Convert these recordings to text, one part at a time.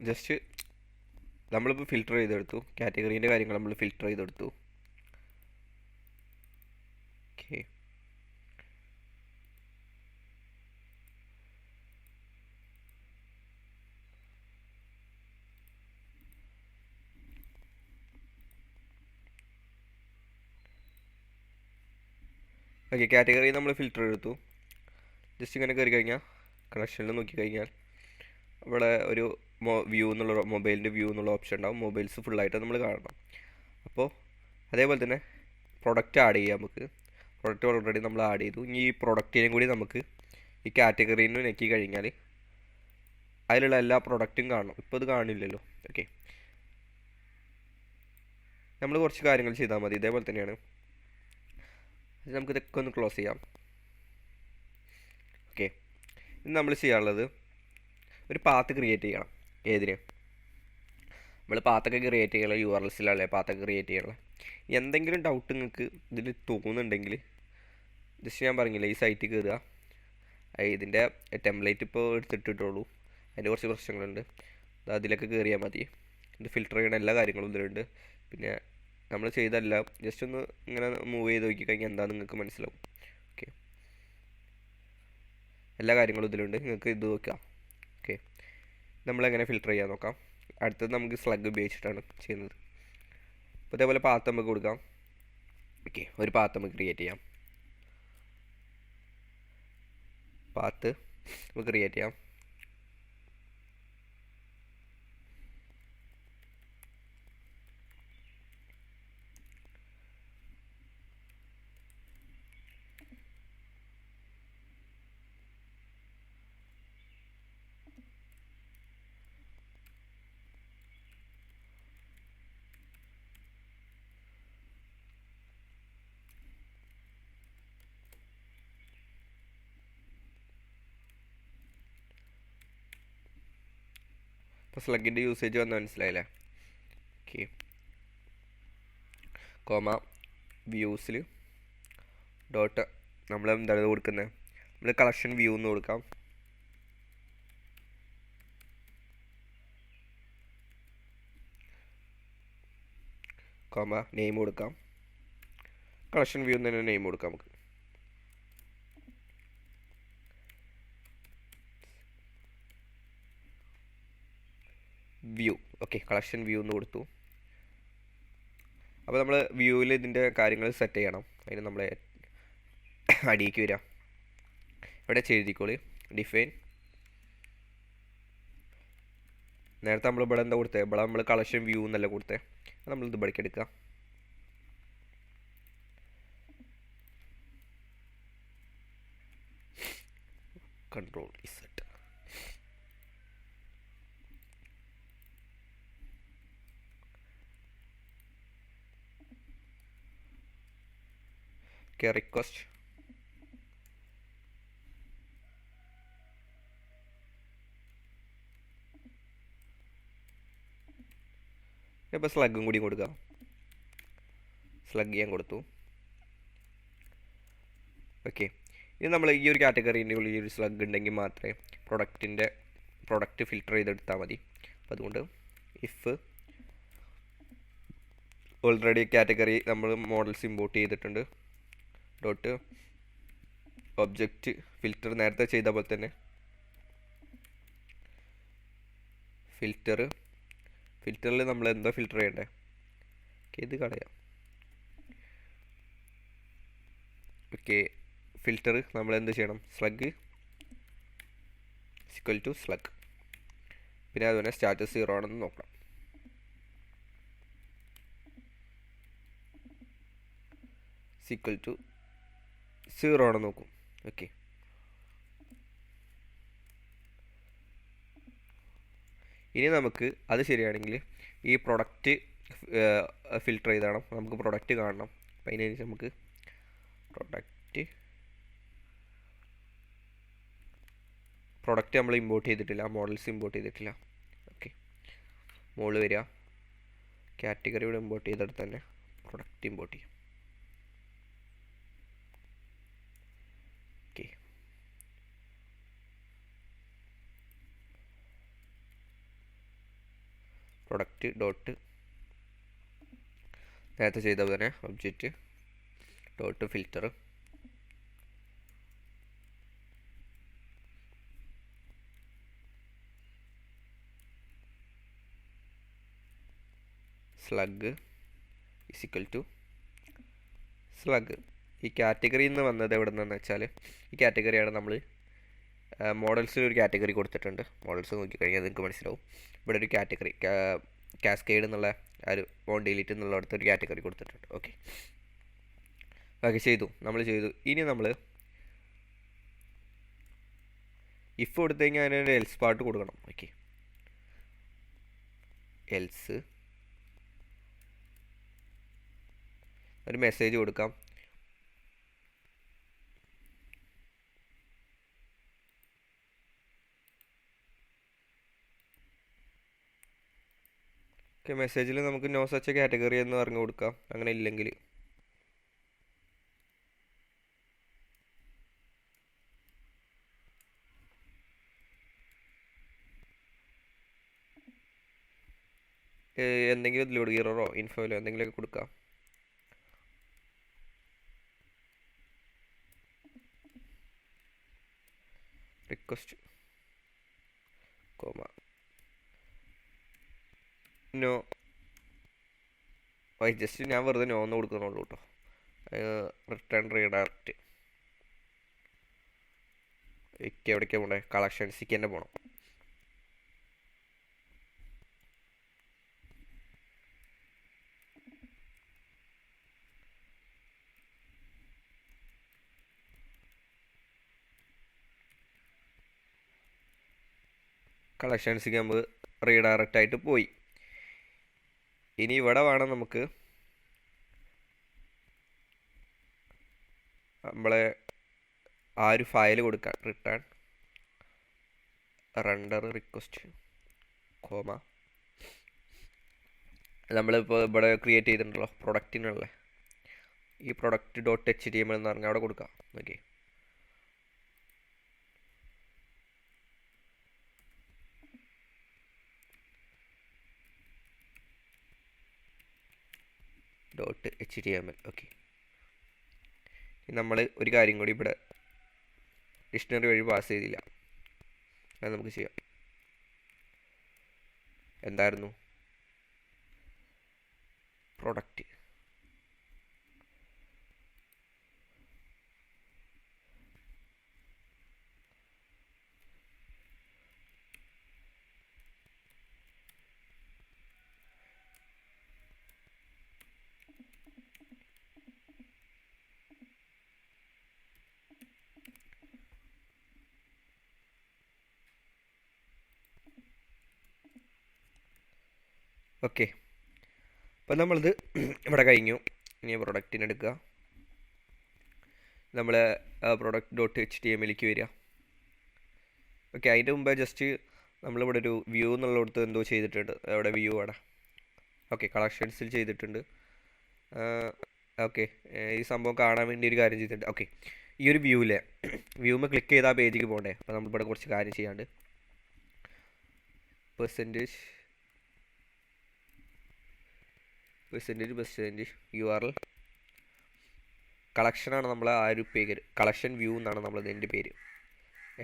Just നമ്മളിപ്പോൾ filter ചെയ്തെടുത്തു, കാറ്റഗറീൻ്റെ കാര്യങ്ങൾ നമ്മൾ ഫിൽറ്റർ ചെയ്തെടുത്തു. ഓക്കെ, ഓക്കെ കാറ്റഗറി നമ്മൾ ഫിൽറ്റർ എടുത്തു. ജസ്റ്റ് ഇങ്ങനെ കയറി കഴിഞ്ഞാൽ കണക്ഷനിൽ നോക്കിക്കഴിഞ്ഞാൽ ഇവിടെ ഒരു വ്യൂ എന്നുള്ള മൊബൈലിൻ്റെ വ്യൂ എന്നുള്ള ഓപ്ഷൻ ഉണ്ടാവും. മൊബൈൽസ് ഫുള്ളായിട്ട് നമ്മൾ കാണണം. അപ്പോൾ അതേപോലെ തന്നെ പ്രൊഡക്റ്റ് ആഡ് ചെയ്യാം. നമുക്ക് പ്രൊഡക്റ്റ് ഓൾറെഡി നമ്മൾ ആഡ് ചെയ്തു. ഇനി ഈ പ്രൊഡക്റ്റിനെയും കൂടി നമുക്ക് ഈ കാറ്റഗറിയിൽ ഞെക്കി കഴിഞ്ഞാൽ അതിലുള്ള എല്ലാ പ്രൊഡക്റ്റും കാണണം. ഇപ്പോൾ ഇത് കാണില്ലല്ലോ. ഓക്കെ, നമ്മൾ കുറച്ച് കാര്യങ്ങൾ ചെയ്താൽ മതി. ഇതേപോലെ തന്നെയാണ്. നമുക്ക് ഇതൊക്കെ ഒന്ന് ക്ലോസ് ചെയ്യാം. ഓക്കെ, ഇനി നമ്മൾ ചെയ്യാനുള്ളത് ഒരു പാത്ത് ക്രിയേറ്റ് ചെയ്യണം. ഏതിന്? നമ്മൾ പാത്തൊക്കെ ക്രിയേറ്റ് ചെയ്യാനുള്ള URLസിലല്ലേ പാത്തൊക്കെ ക്രിയേറ്റ് ചെയ്യാനുള്ള. എന്തെങ്കിലും ഡൗട്ട് നിങ്ങൾക്ക് ഇതിൽ തോന്നുന്നുണ്ടെങ്കിൽ ജസ്റ്റ് ഞാൻ പറഞ്ഞില്ല, ഈ സൈറ്റിൽ കയറുക. ഇതിൻ്റെ ടെംപ്ലേറ്റ് ഇപ്പോൾ എടുത്തിട്ടുള്ളൂ. അതിൻ്റെ കുറച്ച് പ്രശ്നങ്ങളുണ്ട്. അതിലൊക്കെ കയറിയാൽ മതി. ഇത് ഫിൽറ്റർ ചെയ്യണ എല്ലാ കാര്യങ്ങളും ഇതിലുണ്ട്. പിന്നെ നമ്മൾ ചെയ്തല്ല, ജസ്റ്റ് ഒന്ന് ഇങ്ങനെ മൂവ് ചെയ്ത് നോക്കി കഴിഞ്ഞാൽ എന്താ നിങ്ങൾക്ക് മനസ്സിലാവും. ഓക്കെ, എല്ലാ കാര്യങ്ങളും ഇതിലുണ്ട്. നിങ്ങൾക്ക് ഇത് നോക്കാം. ഓക്കെ, നമ്മളെങ്ങനെ ഫിൽറ്റർ ചെയ്യാൻ നോക്കാം. അടുത്തത് നമുക്ക് സ്ലഗ് ഉപയോഗിച്ചിട്ടാണ് ചെയ്യുന്നത്. അപ്പോൾ ഇതേപോലെ പാത്ത് നമുക്ക് കൊടുക്കാം. ഓക്കെ, ഒരു പാത്ത് നമുക്ക് ക്രിയേറ്റ് ചെയ്യാം. പാത്ത് നമുക്ക് ക്രിയേറ്റ് ചെയ്യാം. അപ്പോൾ സ്ലഗിൻ്റെ യൂസേജ് വന്ന് മനസ്സിലായില്ലേ. ഓക്കെ, കോമ വ്യൂസിൽ ഡോട്ട് നമ്മൾ എന്താണ് കൊടുക്കുന്നത്, നമ്മൾ കളക്ഷൻ വ്യൂ എന്ന് കൊടുക്കാം. കോമ നെയിം കൊടുക്കാം. കളക്ഷൻ വ്യൂ എന്ന് തന്നെ നെയിം കൊടുക്കാം നമുക്ക്. വ്യൂ, ഓക്കെ കളക്ഷൻ വ്യൂ എന്ന് കൊടുത്തു. അപ്പോൾ നമ്മൾ വ്യൂവിൽ ഇതിൻ്റെ കാര്യങ്ങൾ സെറ്റ് ചെയ്യണം. അതിന് നമ്മൾ അടിയിലേക്ക് വരാം. ഇവിടെ എഴുതിക്കോളി ഡിഫൈൻ. നേരത്തെ നമ്മൾ ഇവിടെ എന്താ കൊടുത്തത്, ഇവിടെ നമ്മൾ കളക്ഷൻ വ്യൂ എന്നല്ല കൊടുത്തത്. നമ്മൾ ഇത് ഇവിടേക്ക് എടുക്കുക. Control set. ഓക്കെ, റിക്വസ്റ്റ് ഇപ്പോൾ സ്ലഗും കൂടി കൊടുക്കുക. സ്ലഗ് ചെയ്യാൻ കൊടുത്തു. ഓക്കെ, ഇനി നമ്മൾ ഈ ഒരു കാറ്റഗറീൻ്റെ ഉള്ളിൽ ഒരു സ്ലഗ് ഉണ്ടെങ്കിൽ മാത്രമേ പ്രൊഡക്റ്റ് ഫിൽറ്റർ ചെയ്തെടുത്താൽ മതി. അപ്പോൾ അതുകൊണ്ട് ഇഫ് ഓൾറെഡി കാറ്റഗറി നമ്മൾ മോഡൽസ് ഇമ്പോർട്ട് ചെയ്തിട്ടുണ്ട് ഡോട്ട് ഒബ്ജക്റ്റ് ഫിൽറ്റർ നേരത്തെ ചെയ്ത പോലെ തന്നെ ഫിൽറ്ററിൽ നമ്മൾ എന്താ ഫിൽറ്റർ ചെയ്യണ്ടേ. ഇത് കളയാം. ഓക്കെ, ഫിൽറ്റർ നമ്മൾ എന്ത് ചെയ്യണം, സ്ലഗ് ഈക്വൽ ടു സ്ലഗ്. പിന്നെ അതുപോലെ സ്റ്റാറ്റസ് 0 ആണെന്ന് നോക്കണം. ഈക്വൽ ടു 0 ആണെന്ന് നോക്കും. ഓക്കെ, ഇനി നമുക്ക് അത് ശരിയാണെങ്കിൽ ഈ പ്രൊഡക്റ്റ് ഫിൽറ്റർ ചെയ്താണ് നമുക്ക് പ്രൊഡക്റ്റ് കാണണം. അപ്പം അതിനനുസരിച്ച് നമുക്ക് പ്രൊഡക്റ്റ് നമ്മൾ ഇമ്പോർട്ട് ചെയ്തിട്ടില്ല, മോഡൽസ് ഇമ്പോർട്ട് ചെയ്തിട്ടില്ല. ഓക്കെ, മുകളിൽ വരിക, കാറ്റഗറിയുടെ ഇമ്പോർട്ട് ചെയ്തെടുത്ത് തന്നെ പ്രൊഡക്റ്റ് ഇമ്പോർട്ട് ചെയ്യും. ഓക്കെ, പ്രൊഡക്റ്റ് ഡോട്ട് നേരത്തെ ചെയ്ത പോലെ object dot filter slug is equal to slug. ഈ കാറ്റഗറിയിൽ നിന്ന് വന്നത് എവിടെ നിന്നെന്ന് വെച്ചാൽ ഈ കാറ്റഗറിയാണ് നമ്മൾ മോഡൽസിൽ ഒരു കാറ്റഗറി കൊടുത്തിട്ടുണ്ട്. മോഡൽസ് നോക്കിക്കഴിഞ്ഞാൽ നിങ്ങൾക്ക് മനസ്സിലാവും. ഇവിടെ ഒരു കാറ്റഗറി കാസ്കേഡ് എന്നുള്ള ആ ഒരു ഓൺ ഡിലീറ്റ് എന്നുള്ള അടുത്തൊരു കാറ്റഗറി കൊടുത്തിട്ടുണ്ട്. ഓക്കെ ചെയ്തു, നമ്മൾ ചെയ്തു. ഇനി നമ്മൾ ഇഫ് കൊടുത്തു കഴിഞ്ഞാൽ അതിനൊരു എൽസ് പാർട്ട് കൊടുക്കണം. ഓക്കെ എൽസ് ഒരു മെസ്സേജ് കൊടുക്കാം. ഓക്കെ മെസ്സേജിൽ നമുക്ക് നോ സച്ച് കാറ്റഗറി എന്ന് പറഞ്ഞു കൊടുക്കാം. അങ്ങനെ ഇല്ലെങ്കിൽ എന്തെങ്കിലും ഇതിലൂടെ ഇററോ ഇൻഫോയിലോ എന്തെങ്കിലുമൊക്കെ കൊടുക്കാം. Request comma no. ജസ്റ്റ് ഞാൻ വെറുതെ നോ എന്ന് കൊടുക്കുന്നുള്ളൂ കേട്ടോ. റിട്ടേൺ റീഡയറക്റ്റ് എവിടേക്കാണ് പോകണ്ടേ? കളക്ഷൻസിക്ക് തന്നെ പോകണം. കളക്ഷൻസിക്ക് നമ്മൾ റീഡയറക്റ്റ് ആയിട്ട് പോയി. ഇനി ഇവിടെ വേണം നമുക്ക് നമ്മളെ ആ ഒരു ഫയൽ കൊടുക്കാൻ. റിട്ടേൺ റെൻഡർ റിക്വസ്റ്റ് കോമ നമ്മളിപ്പോൾ ഇവിടെ ക്രിയേറ്റ് ചെയ്തിട്ടുണ്ടല്ലോ പ്രൊഡക്റ്റിനുള്ള ഈ പ്രൊഡക്റ്റ് ഡോട്ട് HTML എന്ന് പറഞ്ഞാൽ അവിടെ കൊടുക്കാം. Okay dot HTML. ഓക്കെ നമ്മൾ ഒരു കാര്യം കൂടി ഇവിടെ ഡിക്ഷണറി വഴി പാസ് ചെയ്തില്ല, അത് നമുക്ക് ചെയ്യാം. എന്തായിരുന്നു പ്രൊഡക്റ്റ് ഓക്കെ. അപ്പം നമ്മളിത് ഇവിടെ കഴിഞ്ഞു. ഇനി പ്രൊഡക്റ്റിന് എടുക്കുക. നമ്മൾ പ്രൊഡക്റ്റ് ഡോട്ട് HTMLക്ക് വരിക. ഓക്കെ അതിൻ്റെ മുമ്പേ ജസ്റ്റ് നമ്മളിവിടെ ഒരു വ്യൂ എന്നുള്ളിടത്ത് എന്തോ ചെയ്തിട്ടുണ്ട്. അവിടെ വ്യൂ ആണ്. ഓക്കെ കളക്ഷൻസിൽ ചെയ്തിട്ടുണ്ട്. ഓക്കെ ഈ സംഭവം കാണാൻ വേണ്ടി ഒരു കാര്യം ചെയ്തിട്ടുണ്ട്. ഓക്കെ ഈ ഒരു വ്യൂമേ ക്ലിക്ക് ചെയ്ത് ആ പേജിലേക്ക് പോകണ്ടേ. അപ്പോൾ നമ്മളിവിടെ കുറച്ച് കാര്യം ചെയ്യാണ്ട് പെർസെൻറ്റേജ് URL കളക്ഷനാണ് നമ്മൾ ആ ഒരു പേര്. കളക്ഷൻ വ്യൂ എന്നാണ് നമ്മൾ ഇതിൻ്റെ പേര്.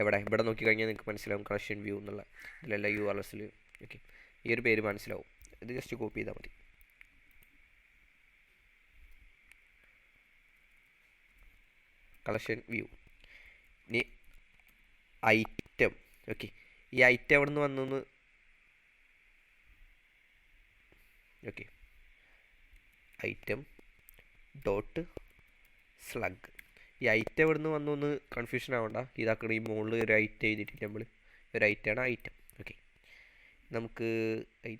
ഇവിടെ നോക്കിക്കഴിഞ്ഞാൽ നിങ്ങൾക്ക് മനസ്സിലാവും കളക്ഷൻ വ്യൂ എന്നുള്ള ഇതിലെല്ലാം URLസിൽ. ഓക്കെ ഈ ഒരു പേര് മനസ്സിലാവും. ഇത് ജസ്റ്റ് കോപ്പി ചെയ്താൽ മതി. Collection view. ഇനി ഐറ്റം. ഓക്കെ ഈ ഐറ്റം എവിടെ നിന്ന് വന്നു? Okay item dot slug. ഈ ഐറ്റം എവിടെ നിന്ന് വന്നു എന്ന് കൺഫ്യൂഷൻ ആവണ്ട. ഇതാക്കണം ഈ മുകളിൽ ഒരു ഐറ്റം എഴുതിയിട്ടില്ല നമ്മൾ. ഒരു ഐറ്റമാണ് ഐറ്റം. ഓക്കെ നമുക്ക്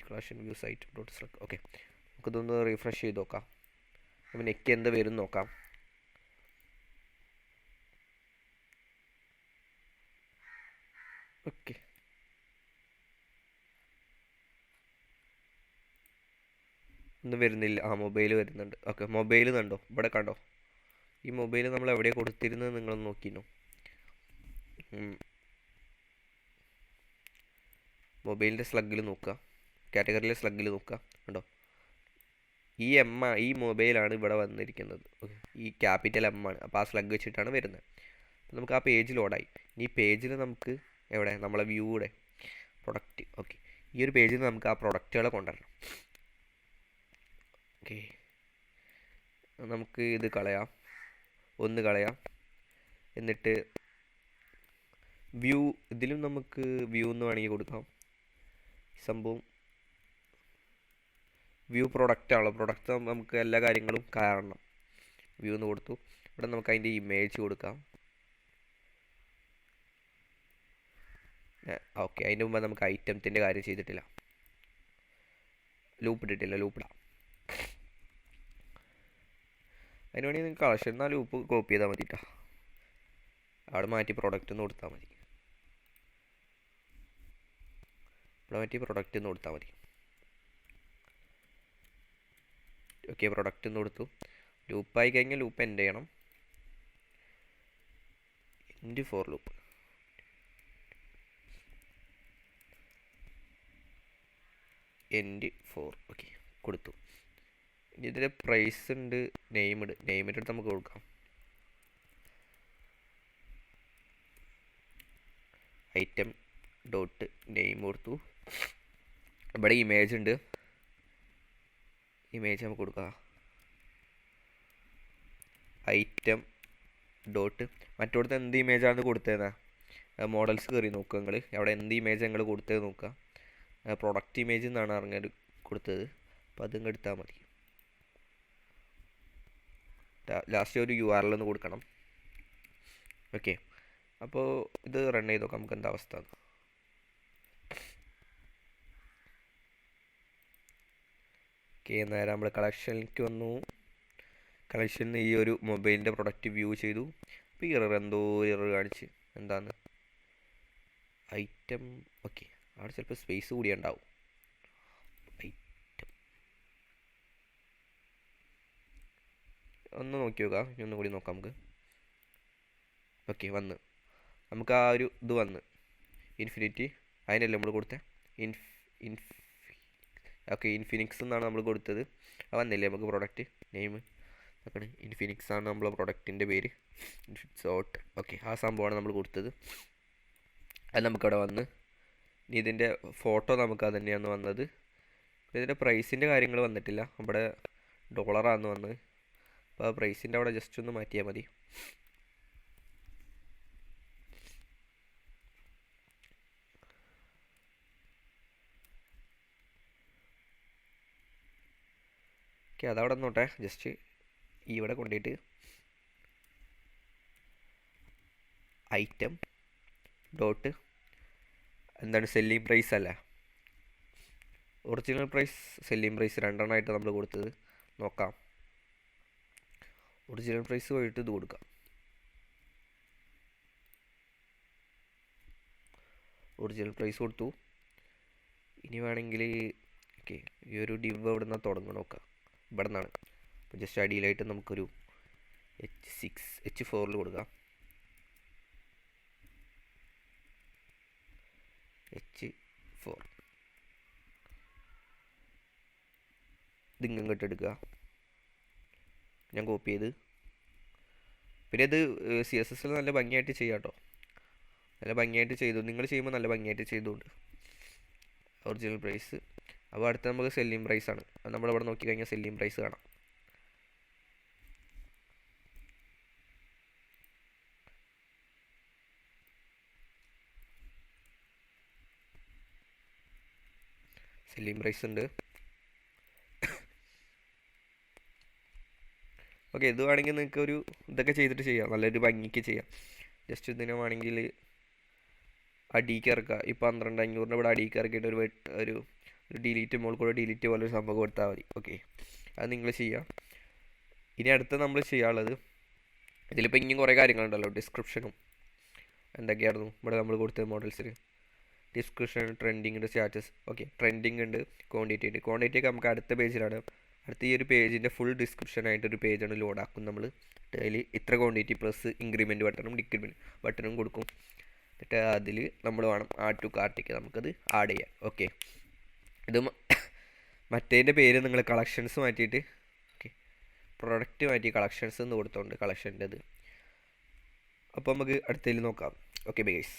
collection views item dot slug. Okay നമുക്കിതൊന്ന് റിഫ്രഷ് ചെയ്ത് നോക്കാം. അപ്പോൾ നെക്ക് എന്ത് വരും നോക്കാം. ഓക്കെ ഒന്നും വരുന്നില്ല. മൊബൈൽ വരുന്നുണ്ട്. ഓക്കെ മൊബൈൽ കണ്ടോ? ഇവിടെ കണ്ടോ? ഈ മൊബൈൽ നമ്മൾ എവിടെയാണ് കൊടുത്തിരുന്നത് നിങ്ങളൊന്ന് നോക്കിനോ? മൊബൈലിൻ്റെ സ്ലഗിൽ നോക്കുക. കാറ്റഗറിയിലെ സ്ലഗിൽ നോക്കുക, ഉണ്ടോ? ഈ മൊബൈലാണ് ഇവിടെ വന്നിരിക്കുന്നത്. ഈ ക്യാപിറ്റൽ എം ആണ്. അപ്പോൾ ആ സ്ലഗ് വെച്ചിട്ടാണ് വരുന്നത്. നമുക്ക് ആ പേജ് ലോഡായി. ഈ പേജിൽ നമുക്ക് എവിടെ നമ്മളെ വ്യൂയുടെ പ്രൊഡക്റ്റ്, ഓക്കെ, ഈ ഒരു പേജിൽ നമുക്ക് ആ പ്രൊഡക്റ്റുകളെ കൊണ്ടുവരണം. ഓക്കെ, നമുക്ക് ഇത് കളയാം, ഒന്ന് കളയാം. എന്നിട്ട് വ്യൂ, ഇതിലും നമുക്ക് വ്യൂ എന്ന് വേണമെങ്കിൽ കൊടുക്കാം. സംഭവം വ്യൂ പ്രൊഡക്റ്റ് ആണല്ലോ, പ്രൊഡക്റ്റ് നമുക്ക് എല്ലാ കാര്യങ്ങളും കാണണം. വ്യൂ എന്ന് കൊടുത്തു. ഇവിടെ നമുക്ക് അതിൻ്റെ ഇമേജ് കൊടുക്കാം. ഓക്കെ, അതിൻ്റെ മുമ്പ് നമുക്ക് ഐറ്റത്തിൻ്റെ കാര്യം ചെയ്തിട്ടില്ല, ലൂപ്പ് ഇട്ടിട്ടില്ല, ലൂപ്പിടാം. അതിന് വേണ്ടി നിങ്ങൾക്ക് കളക്ഷൻ എന്നാൽ ലൂപ്പ് കോപ്പി ചെയ്താൽ മതി കേട്ടോ. അവിടെ മാറ്റി പ്രൊഡക്റ്റ് എന്ന് കൊടുത്താൽ മതി. ഇവിടെ മാറ്റി പ്രൊഡക്റ്റ് എന്ന് കൊടുത്താൽ മതി. ഓക്കെ, പ്രൊഡക്റ്റ് എന്ന് കൊടുത്തു. ലൂപ്പായി കഴിഞ്ഞാൽ ലൂപ്പ് എൻഡ് ചെയ്യണം. End for loop. End four, okay, കൊടുത്തു. ഇനി ഇതിൽ പ്രൈസ് ഉണ്ട്, നെയിം ഇട്ടിട്ട് നമുക്ക് കൊടുക്കാം. ഐറ്റം ഡോട്ട് നെയിം കൊടുത്തു. ഇവിടെ ഇമേജ് ഉണ്ട്, ഇമേജ് നമുക്ക് കൊടുക്കാം. ഐറ്റം ഡോട്ട് മറ്റോടത്ത് എന്ത് ഇമേജാണ് കൊടുത്തതെന്നാ മോഡൽസ് കയറി നോക്കുക നിങ്ങൾ, അവിടെ എന്ത് ഇമേജ് ഞങ്ങൾ കൊടുത്തത് നോക്കുക. പ്രൊഡക്റ്റ് ഇമേജ് എന്നാണ് അറിഞ്ഞത് കൊടുത്തത്. അപ്പോൾ അതും എടുത്താൽ മതി. ലാസ്റ്റ് ഒരു URL എന്ന് കൊടുക്കണം. ഓക്കെ, അപ്പോൾ ഇത് റൺ ചെയ്ത് നോക്കാം നമുക്ക് എന്താ അവസ്ഥ. ഓക്കെ, നേരെ നമ്മൾ കളക്ഷനിലേക്ക് വന്നു. കളക്ഷനിൽ ഈ ഒരു മൊബൈലിൻ്റെ പ്രൊഡക്റ്റ് വ്യൂ ചെയ്തു. അപ്പോൾ എന്തോ എറർ കാണിച്ച്, എന്താണ് ഐറ്റം. ഓക്കെ, അവിടെ ചിലപ്പോൾ സ്പേസ് കൂടി ഉണ്ടാവും. ഐറ്റം ഒന്ന് നോക്കി നോക്കാം, ഇനി ഒന്നും കൂടി നോക്കാം നമുക്ക്. ഓക്കെ, വന്ന് നമുക്ക് ആ ഒരു ഇത് വന്ന് ഇൻഫിനിറ്റി, അതിനല്ലേ നമ്മൾ കൊടുത്തത്. ഓക്കെ, ഇൻഫിനിക്സ് എന്നാണ് നമ്മൾ കൊടുത്തത്. അത് വന്നില്ലേ നമുക്ക് പ്രൊഡക്റ്റ് നെയിം. ഓക്കെ, ഇൻഫിനിക്സ് ആണ് നമ്മളെ പ്രൊഡക്റ്റിൻ്റെ പേര്, ഇൻഫിനിക്സ് ഔട്ട്. ഓക്കെ, ആ സംഭവമാണ് നമ്മൾ കൊടുത്തത്. അത് നമുക്കവിടെ വന്ന്. ഇനി ഇതിൻ്റെ ഫോട്ടോ നമുക്ക് അത് തന്നെയാണ് വന്നത്. ഇതിൻ്റെ പ്രൈസിൻ്റെ കാര്യങ്ങൾ വന്നിട്ടില്ല, നമ്മുടെ ഡോളറാണ് വന്നത്. അപ്പോൾ ആ പ്രൈസിൻ്റെ അവിടെ ജസ്റ്റ് ഒന്ന് മാറ്റിയാൽ മതി. ഓക്കെ, അതവിടെ നോട്ടെ. ജസ്റ്റ് ഇവിടെ കൊണ്ടുപോയിട്ട് ഐറ്റം ഡോട്ട് എന്താണ് സെല്ലിംഗ് പ്രൈസ് അല്ല, ഒറിജിനൽ പ്രൈസ് സെല്ലിംഗ് പ്രൈസ് രണ്ടെണ്ണമായിട്ട് നമ്മൾ കൊടുത്തത്. നോക്കാം, ഒറിജിനൽ പ്രൈസ് പോയിട്ട് ഇത് കൊടുക്കാം. ഒറിജിനൽ പ്രൈസ് കൊടുത്തു. ഇനി വേണമെങ്കിൽ ഓക്കെ, ഈ ഒരു ഡിവ് എവിടെ നിന്നാണ് തുടങ്ങുക നോക്കാം. ഇവിടെ നിന്നാണ്. അപ്പോൾ ജസ്റ്റ് അടിയിലായിട്ട് നമുക്കൊരു H4 കൊടുക്കാം. H4 ഇതിങ്ങോട്ട് എടുക്കുക. ഞാൻ കോപ്പി ചെയ്ത്. പിന്നെ ഇത് CSS നല്ല ഭംഗിയായിട്ട് ചെയ്യാം കേട്ടോ, നല്ല ഭംഗിയായിട്ട് ചെയ്തു. നിങ്ങൾ ചെയ്യുമ്പോൾ നല്ല ഭംഗിയായിട്ട് ചെയ്തുകൊണ്ട്. Original price. അപ്പോൾ അടുത്ത നമുക്ക് സെല്ലിംഗ് പ്രൈസാണ്. അത് നമ്മളിവിടെ നോക്കി കഴിഞ്ഞാൽ സെല്ലിംഗ് പ്രൈസ് കാണാം. സെല്ലിംഗ് പ്രൈസ് ഉണ്ട്. ഓക്കെ, ഇത് വേണമെങ്കിൽ നിങ്ങൾക്ക് ഒരു ഇതൊക്കെ ചെയ്തിട്ട് ചെയ്യാം, നല്ലൊരു ഭംഗിക്ക് ചെയ്യാം. ജസ്റ്റ് ഇതിനെ വേണമെങ്കിൽ അടിക്ക് ഇറക്കുക. ഈ 12,500 ഇവിടെ അടിക്ക് ഇറക്കിയിട്ട് ഒരു ഡിലീറ്റ് മോൾ കൂടെ ഡിലീറ്റ് പോലെ ഒരു സംഭവം കൊടുത്താൽ മതി. ഓക്കെ, അത് നിങ്ങൾ ചെയ്യാം. ഇനി അടുത്ത നമ്മൾ ചെയ്യാനുള്ളത്, ഇതിലിപ്പോൾ ഇനിയും കുറേ കാര്യങ്ങളുണ്ടല്ലോ. ഡിസ്ക്രിപ്ഷനും എന്തൊക്കെയായിരുന്നു ഇവിടെ നമ്മൾ കൊടുത്തത് മോഡൽസിൽ. ഡിസ്ക്രിപ്ഷൻ, ട്രെൻഡിങ് ഉണ്ട്, സ്റ്റാറ്റസ്. ഓക്കെ, ട്രെൻഡിങ് ഉണ്ട്, ക്വാണ്ടിറ്റി ഉണ്ട്. ക്വാണ്ടിറ്റി ഒക്കെ നമുക്ക് അടുത്ത പേജിലാണ്. അടുത്ത ഈ ഒരു പേജിൻ്റെ ഫുൾ ഡിസ്ക്രിപ്ഷനായിട്ടൊരു പേജാണ് ലോഡാക്കും നമ്മൾ. അതിൽ ഇത്ര ക്വാണ്ടിറ്റി പ്ലസ് ഇൻക്രിമെൻറ്റ് ബട്ടണും ഡിക്രിമെൻറ്റ് ബട്ടണും കൊടുക്കും. എന്നിട്ട് അതിൽ നമ്മൾ വേണം ആഡ് ടു കാർട്ടിക്ക് നമുക്കത് ആഡ് ചെയ്യാം. ഓക്കെ, ഇത് മറ്റേതിൻ്റെ പേര് നിങ്ങൾ കളക്ഷൻസ് മാറ്റിയിട്ട് ഓക്കെ പ്രൊഡക്റ്റ് മാറ്റി കളക്ഷൻസ് എന്ന് കൊടുത്തോണ്ട് കളക്ഷൻ്റെത്. അപ്പോൾ നമുക്ക് അടുത്തതിൽ നോക്കാം. Okay bye guys.